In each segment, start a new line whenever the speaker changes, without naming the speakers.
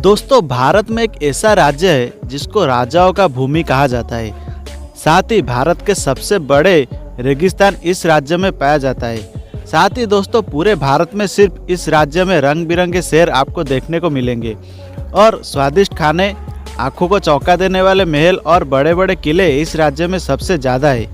दोस्तों, भारत में एक ऐसा राज्य है जिसको राजाओं का भूमि कहा जाता है। साथ ही भारत के सबसे बड़े रेगिस्तान इस राज्य में पाया जाता है। साथ ही दोस्तों, पूरे भारत में सिर्फ इस राज्य में रंग बिरंगे शेर आपको देखने को मिलेंगे और स्वादिष्ट खाने, आंखों को चौंका देने वाले महल और बड़े बड़े किले इस राज्य में सबसे ज़्यादा है।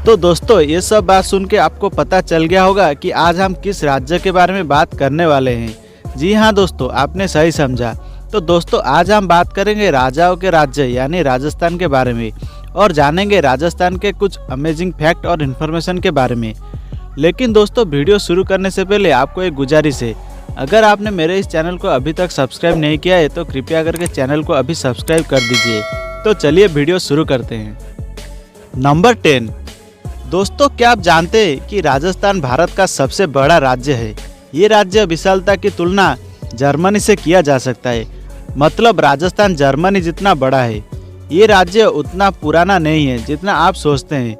तो दोस्तों, ये सब बात सुन के आपको पता चल गया होगा कि आज हम किस राज्य के बारे में बात करने वाले हैं। जी हाँ दोस्तों, आपने सही समझा। तो दोस्तों, आज हम बात करेंगे राजाओं के राज्य यानी राजस्थान के बारे में और जानेंगे राजस्थान के कुछ अमेजिंग फैक्ट और इन्फॉर्मेशन के बारे में। लेकिन दोस्तों, वीडियो शुरू करने से पहले आपको एक गुजारिश है, अगर आपने मेरे इस चैनल को अभी तक सब्सक्राइब नहीं किया है तो कृपया करके चैनल को अभी सब्सक्राइब कर दीजिए। तो चलिए वीडियो शुरू करते हैं। नंबर 10। दोस्तों, क्या आप जानते हैं कि राजस्थान भारत का सबसे बड़ा राज्य है। ये राज्य विशालता की तुलना जर्मनी से किया जा सकता है, मतलब राजस्थान जर्मनी जितना बड़ा है। ये राज्य उतना पुराना नहीं है जितना आप सोचते हैं।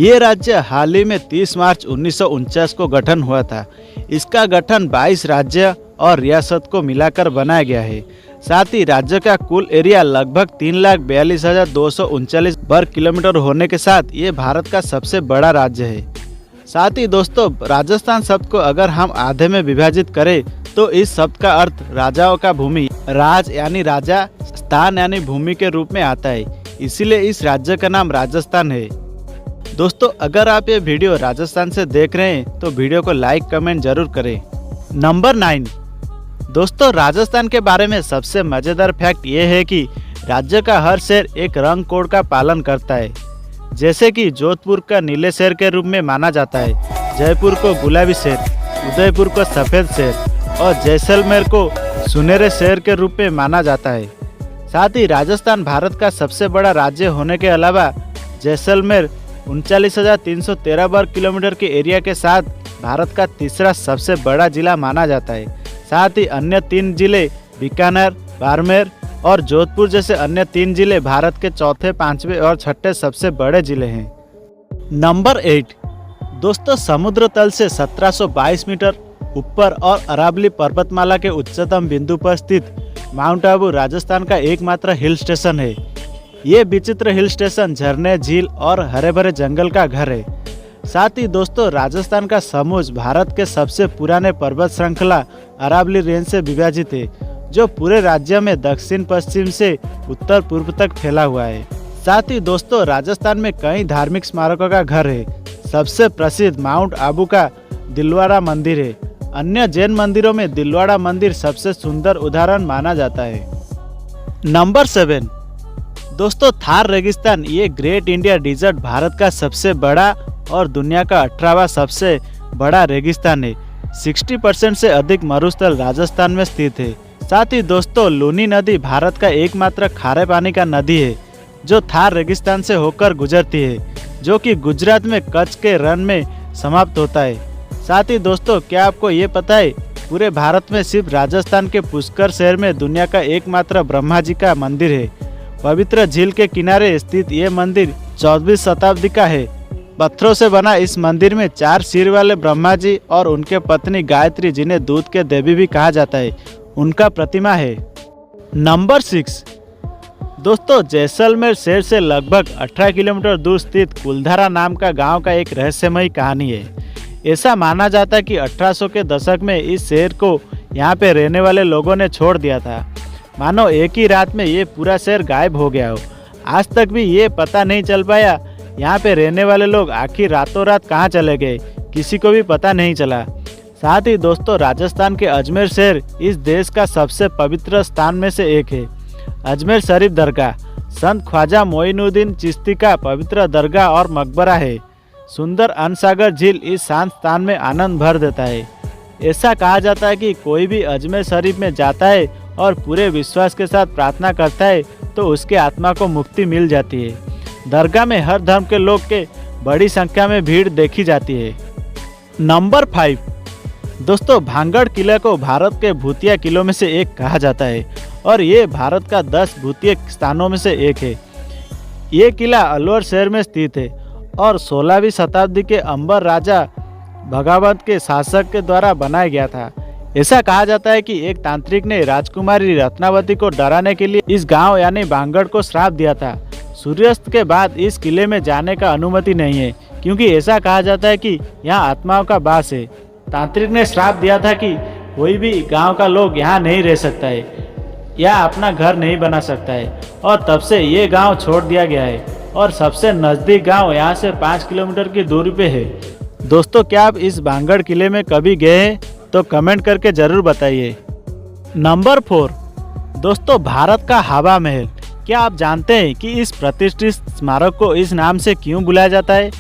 ये राज्य हाल ही में 30 मार्च 1949 को गठन हुआ था। इसका गठन 22 राज्य और रियासत को मिलाकर बनाया गया है। साथ ही राज्य का कुल एरिया लगभग 3,42,239 वर्ग किलोमीटर होने के साथ ये भारत का सबसे बड़ा राज्य है। साथ ही दोस्तों, राजस्थान शब्द को अगर हम आधे में विभाजित करें तो इस शब्द का अर्थ राजाओं का भूमि, राज यानी राजा, स्थान यानी भूमि के रूप में आता है। इसीलिए इस राज्य का नाम राजस्थान है। दोस्तों, अगर आप ये वीडियो राजस्थान से देख रहे हैं तो वीडियो को लाइक कमेंट जरूर करें। नंबर 9। दोस्तों, राजस्थान के बारे में सबसे मज़ेदार फैक्ट ये है कि राज्य का हर शहर एक रंग कोड का पालन करता है। जैसे कि जोधपुर का नीले शहर के रूप में माना जाता है, जयपुर को गुलाबी शहर, उदयपुर को सफ़ेद शहर और जैसलमेर को सुनहरे शहर के रूप में माना जाता है। साथ ही राजस्थान भारत का सबसे बड़ा राज्य होने के अलावा जैसलमेर 39,313 वर्ग किलोमीटर के एरिया के साथ भारत का तीसरा सबसे बड़ा जिला माना जाता है। साथ ही अन्य 3 जिले बीकानेर, बाड़मेर और जोधपुर जैसे अन्य 3 जिले भारत के चौथे, पांचवें और छठे सबसे बड़े जिले हैं। नंबर 8। दोस्तों, समुद्र तल से 1722 मीटर ऊपर और अरावली पर्वतमाला के उच्चतम बिंदु पर स्थित माउंट आबू राजस्थान का एकमात्र हिल स्टेशन है। ये विचित्र हिल स्टेशन झरने, झील और हरे भरे जंगल का घर है। साथ ही दोस्तों, राजस्थान का समूच भारत के सबसे पुराने पर्वत श्रृंखला अरावली रेंज से विभाजित है, जो पूरे राज्य में दक्षिण पश्चिम से उत्तर पूर्व तक फैला हुआ है। साथ ही दोस्तों, राजस्थान में कई धार्मिक स्मारकों का घर है। सबसे प्रसिद्ध माउंट आबू का दिलवाड़ा मंदिर है। अन्य जैन मंदिरों में दिलवाड़ा मंदिर सबसे सुंदर उदाहरण माना जाता है। नंबर 7। दोस्तों, थार रेगिस्तान ये ग्रेट इंडिया डिजर्ट भारत का सबसे बड़ा और दुनिया का 18वां सबसे बड़ा रेगिस्तान है। 60% से अधिक मरुस्थल राजस्थान में स्थित है। साथ ही दोस्तों, लूनी नदी भारत का एकमात्र खारे पानी का नदी है जो थार रेगिस्तान से होकर गुजरती है, जो कि गुजरात में कच्छ के रण में समाप्त होता है। साथ ही दोस्तों, क्या आपको ये पता है, पूरे भारत में सिर्फ राजस्थान के पुष्कर शहर में दुनिया का एकमात्र ब्रह्मा जी का मंदिर है। पवित्र झील के किनारे स्थित ये मंदिर 14वीं शताब्दी का है। पत्थरों से बना इस मंदिर में 4 सिर वाले ब्रह्मा जी और उनके पत्नी गायत्री, जिन्हें दूध के देवी भी कहा जाता है, उनका प्रतिमा है। नंबर 6। दोस्तों, जैसलमेर शहर से लगभग 18 किलोमीटर दूर स्थित कुलधारा नाम का गांव का एक रहस्यमयी कहानी है। ऐसा माना जाता है कि 1800 के दशक में इस शहर को यहाँ पे रहने वाले लोगों ने छोड़ दिया था। मानो एक ही रात में ये पूरा शहर गायब हो गया हो। आज तक भी ये पता नहीं चल पाया यहाँ पे रहने वाले लोग आखिर रातों रात कहाँ चले गए, किसी को भी पता नहीं चला। साथ ही दोस्तों, राजस्थान के अजमेर शहर इस देश का सबसे पवित्र स्थान में से एक है। अजमेर शरीफ दरगाह संत ख्वाजा मोइनुद्दीन चिश्ती का पवित्र दरगाह और मकबरा है। सुंदर अनसागर झील इस शांत स्थान में आनंद भर देता है। ऐसा कहा जाता है कि कोई भी अजमेर शरीफ में जाता है और पूरे विश्वास के साथ प्रार्थना करता है तो उसके आत्मा को मुक्ति मिल जाती है। दरगाह में हर धर्म के लोग के बड़ी संख्या में भीड़ देखी जाती है। नंबर 5। दोस्तों, भांगड़ किले को भारत के भूतिया किलों में से एक कहा जाता है और ये भारत का 10 भूतिया स्थानों में से एक है। ये किला अलवर शहर में स्थित है और 16वीं शताब्दी के अंबर राजा भगावत के शासक के द्वारा बनाया गया था। ऐसा कहा जाता है कि एक तांत्रिक ने राजकुमारी रत्नावती को डराने के लिए इस गांव यानी बांगड़ को श्राप दिया था। सूर्यास्त के बाद इस किले में जाने का अनुमति नहीं है, क्योंकि ऐसा कहा जाता है कि यहाँ आत्माओं का वास है। तांत्रिक ने श्राप दिया था कि कोई भी गांव का लोग यहाँ नहीं रह सकता है या अपना घर नहीं बना सकता है, और तब से ये गांव छोड़ दिया गया है और सबसे नज़दीक गांव यहाँ से 5 किलोमीटर की दूरी पे है। दोस्तों, क्या आप इस बांगड़ किले में कभी गए हैं? तो कमेंट करके ज़रूर बताइए। नंबर 4, दोस्तों, भारत का हवा महल। क्या आप जानते हैं कि इस प्रतिष्ठित स्मारक को इस नाम से क्यों बुलाया जाता है?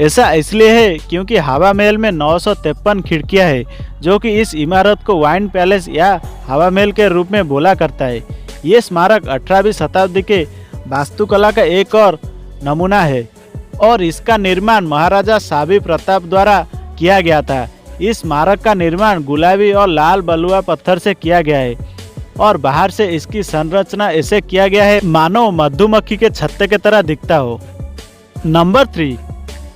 ऐसा इसलिए है क्योंकि हवा महल में 953 खिड़कियां हैं, जो कि इस इमारत को वाइन पैलेस या हवा महल के रूप में बोला करता है। ये स्मारक 18वीं शताब्दी के वास्तुकला का एक और नमूना है और इसका निर्माण महाराजा शाही प्रताप द्वारा किया गया था। इस स्मारक का निर्माण गुलाबी और लाल बलुआ पत्थर से किया गया है और बाहर से इसकी संरचना ऐसे किया गया है मानो मधुमक्खी के छत्ते की तरह दिखता हो। नंबर 3,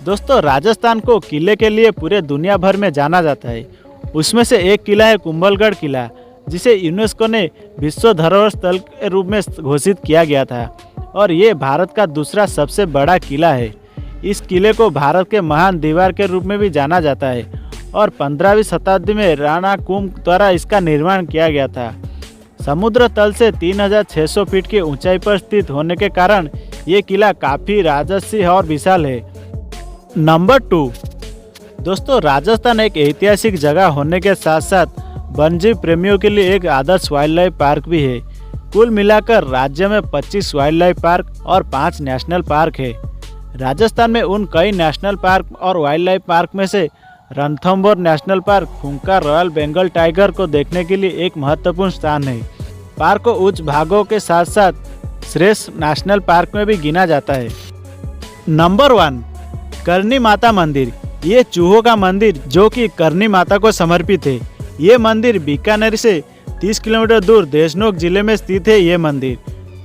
दोस्तों, राजस्थान को किले के लिए पूरे दुनिया भर में जाना जाता है। उसमें से एक किला है कुंभलगढ़ किला, जिसे यूनेस्को ने विश्व धरोहर स्थल के रूप में घोषित किया गया था और ये भारत का दूसरा सबसे बड़ा किला है। इस किले को भारत के महान दीवार के रूप में भी जाना जाता है और 15वीं शताब्दी में राणा कुंभ द्वारा इसका निर्माण किया गया था। समुद्र तल से 3600 फीट की ऊंचाई पर स्थित होने के कारण ये किला काफ़ी राजसी और विशाल है। नंबर 2, दोस्तों, राजस्थान एक ऐतिहासिक जगह होने के साथ साथ वन्यजीव प्रेमियों के लिए एक आदर्श वाइल्ड लाइफ पार्क भी है। कुल मिलाकर राज्य में 25 वाइल्ड लाइफ पार्क और 5 नेशनल पार्क है। राजस्थान में उन कई नेशनल पार्क और वाइल्ड लाइफ पार्क में से रणथंभौर नेशनल पार्क खूंखार रॉयल बंगाल टाइगर को देखने के लिए एक महत्वपूर्ण स्थान है। पार्क को उच्च भागों के साथ साथ श्रेष्ठ नेशनल पार्क में भी गिना जाता है। नंबर 1, करनी माता मंदिर। ये चूहों का मंदिर जो कि करनी माता को समर्पित है। ये मंदिर बीकानेर से 30 किलोमीटर दूर देशनोक जिले में स्थित है। ये मंदिर,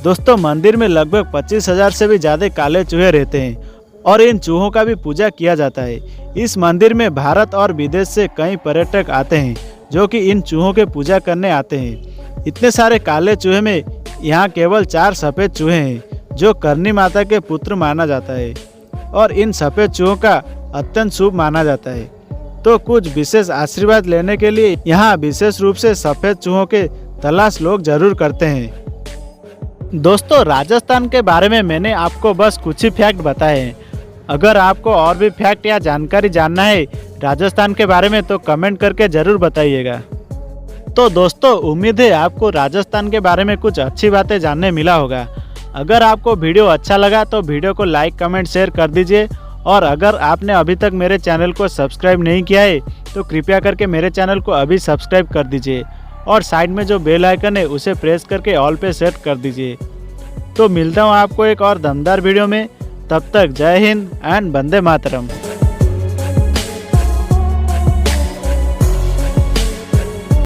दोस्तों, मंदिर में लगभग 25,000 से भी ज़्यादा काले चूहे रहते हैं और इन चूहों का भी पूजा किया जाता है। इस मंदिर में भारत और विदेश से कई पर्यटक आते हैं जो कि इन चूहों के पूजा करने आते हैं। इतने सारे काले चूहे में यहाँ केवल 4 सफ़ेद चूहे हैं जो करनी माता के पुत्र माना जाता है और इन सफ़ेद चूहों का अत्यंत शुभ माना जाता है। तो कुछ विशेष आशीर्वाद लेने के लिए यहाँ विशेष रूप से सफ़ेद चूहों के तलाश लोग जरूर करते हैं। दोस्तों, राजस्थान के बारे में मैंने आपको बस कुछ ही फैक्ट बताए हैं। अगर आपको और भी फैक्ट या जानकारी जानना है राजस्थान के बारे में तो कमेंट करके ज़रूर बताइएगा। तो दोस्तों, उम्मीद है आपको राजस्थान के बारे में कुछ अच्छी बातें जानने मिला होगा। अगर आपको वीडियो अच्छा लगा तो वीडियो को लाइक, कमेंट, शेयर कर दीजिए और अगर आपने अभी तक मेरे चैनल को सब्सक्राइब नहीं किया है तो कृपया करके मेरे चैनल को अभी सब्सक्राइब कर दीजिए और साइड में जो बेल आइकन है उसे प्रेस करके ऑल पे सेट कर दीजिए। तो मिलता हूँ आपको एक और दमदार वीडियो में। तब तक जय हिंद एंड वंदे मातरम।